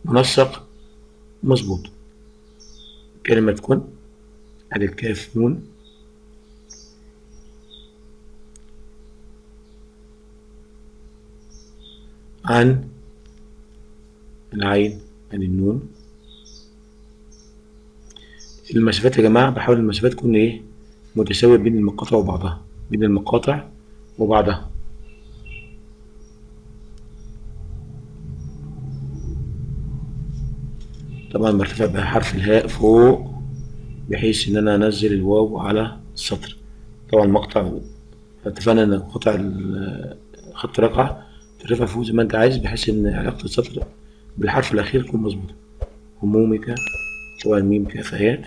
منسق مظبوط. كلمة كن، ادي الكاف نون، عن، العين، ادي النون. المسافات يا جماعة بحاول المسافات تكون ايه، متساوية بين المقاطع وبعضها، بين المقاطع وبعضها. طبعا برتفع بحرف الهاء فوق بحيث ان انا انزل الواو على السطر. طبعا مقطع، اتفقنا ان قطع خط رقعة ترفع فوق زي ما انت عايز بحيث ان علاقة السطر بالحرف الاخير تكون مظبوطة. همومك، طبعا ميم كاف آيات.